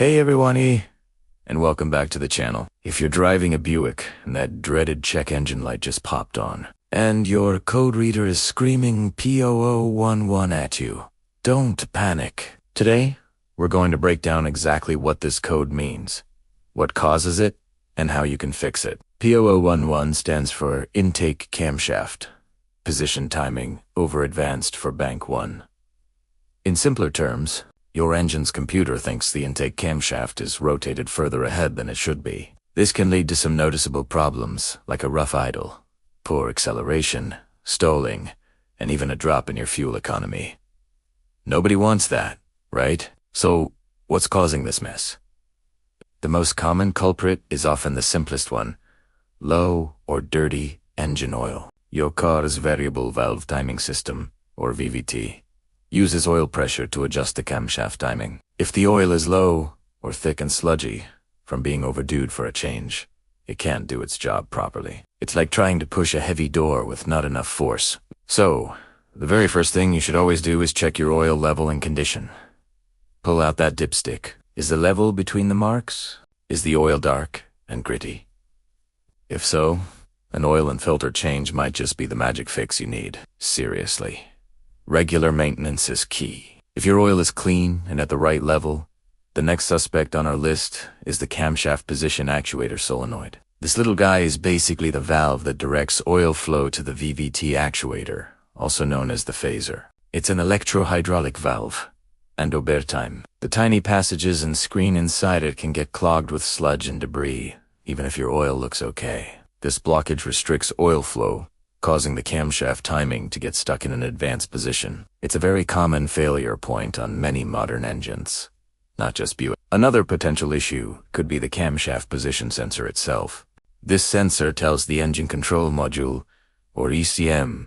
Hey everyone, and welcome back to the channel. If you're driving a Buick and that dreaded check engine light just popped on, and your code reader is screaming P0011 at you, don't panic. Today, we're going to break down exactly what this code means, what causes it, and how you can fix it. P0011 stands for Intake Camshaft, Position Timing Over Advanced for Bank 1. In simpler terms, your engine's computer thinks the intake camshaft is rotated further ahead than it should be. This can lead to some noticeable problems, like a rough idle, poor acceleration, stalling, and even a drop in your fuel economy. Nobody wants that, right? So, what's causing this mess? The most common culprit is often the simplest one: low or dirty engine oil. Your car's variable valve timing system, or VVT, uses oil pressure to adjust the camshaft timing. If the oil is low or thick and sludgy from being overdue for a change, it can't do its job properly. It's like trying to push a heavy door with not enough force. So, the very first thing you should always do is check your oil level and condition. Pull out that dipstick. Is the level between the marks? Is the oil dark and gritty? If so, an oil and filter change might just be the magic fix you need. Seriously. Regular maintenance is key. If your oil is clean and at the right level, the next suspect on our list is the camshaft position actuator solenoid. This little guy is basically the valve that directs oil flow to the VVT actuator, also known as the phaser. It's an electro-hydraulic valve, and over time, the tiny passages and screen inside it can get clogged with sludge and debris, even if your oil looks okay. This blockage restricts oil flow, causing the camshaft timing to get stuck in an advanced position. It's a very common failure point on many modern engines, not just Buick. Another potential issue could be the camshaft position sensor itself. This sensor tells the engine control module, or ECM,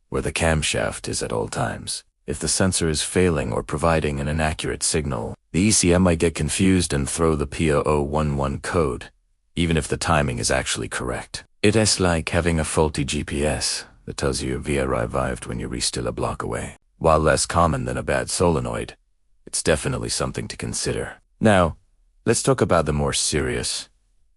where the camshaft is at all times. If the sensor is failing or providing an inaccurate signal, the ECM might get confused and throw the P0011 code, even if the timing is actually correct. It's like having a faulty GPS that tells you your V arrived when you're still a block away. While less common than a bad solenoid, it's definitely something to consider. Now, let's talk about the more serious,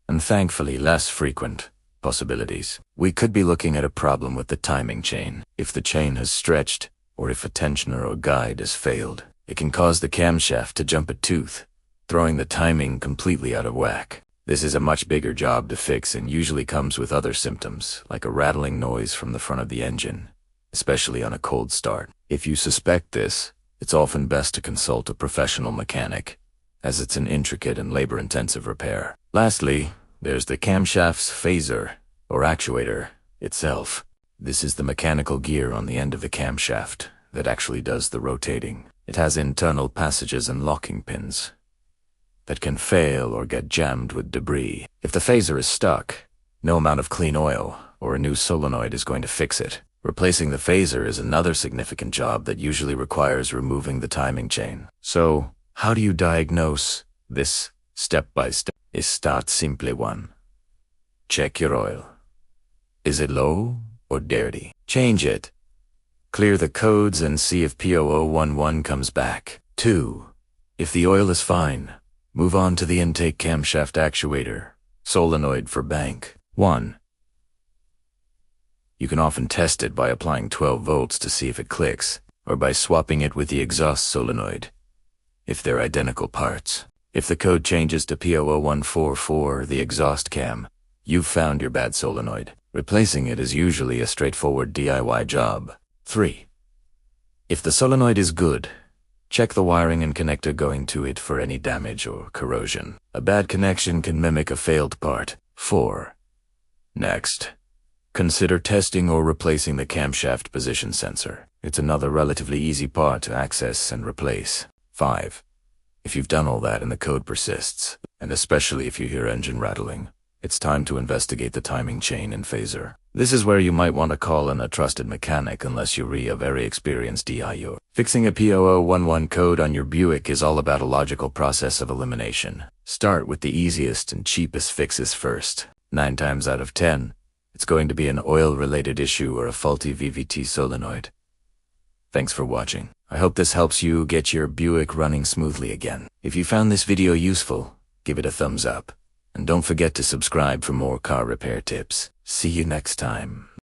and thankfully less frequent, possibilities. We could be looking at a problem with the timing chain. If the chain has stretched, or if a tensioner or guide has failed, it can cause the camshaft to jump a tooth, throwing the timing completely out of whack. This is a much bigger job to fix and usually comes with other symptoms, like a rattling noise from the front of the engine, especially on a cold start. If you suspect this, it's often best to consult a professional mechanic, as it's an intricate and labor-intensive repair. Lastly, there's the camshaft's phaser, or actuator, itself. This is the mechanical gear on the end of the camshaft that actually does the rotating. It has internal passages and locking pins that can fail or get jammed with debris. If the phaser is stuck, no amount of clean oil or a new solenoid is going to fix it. Replacing the phaser is another significant job that usually requires removing the timing chain. So, how do you diagnose this step by step? Start simply one. Check your oil. Is it low or dirty? Change it. Clear the codes and see if P0011 comes back. 2. If the oil is fine, move on to the intake camshaft actuator, solenoid for bank 1. You can often test it by applying 12 volts to see if it clicks, or by swapping it with the exhaust solenoid, if they're identical parts. If the code changes to P0014, the exhaust cam, you've found your bad solenoid. Replacing it is usually a straightforward DIY job. 3. If the solenoid is good, check the wiring and connector going to it for any damage or corrosion. A bad connection can mimic a failed part. 4. Next, consider testing or replacing the camshaft position sensor. It's another relatively easy part to access and replace. 5. If you've done all that and the code persists, and especially if you hear engine rattling, it's time to investigate the timing chain and phaser. This is where you might want to call in a trusted mechanic unless you're a very experienced DIY. Fixing a P0011 code on your Buick is all about a logical process of elimination. Start with the easiest and cheapest fixes first. 9 times out of 10, it's going to be an oil-related issue or a faulty VVT solenoid. Thanks for watching. I hope this helps you get your Buick running smoothly again. If you found this video useful, give it a thumbs up. And don't forget to subscribe for more car repair tips. See you next time.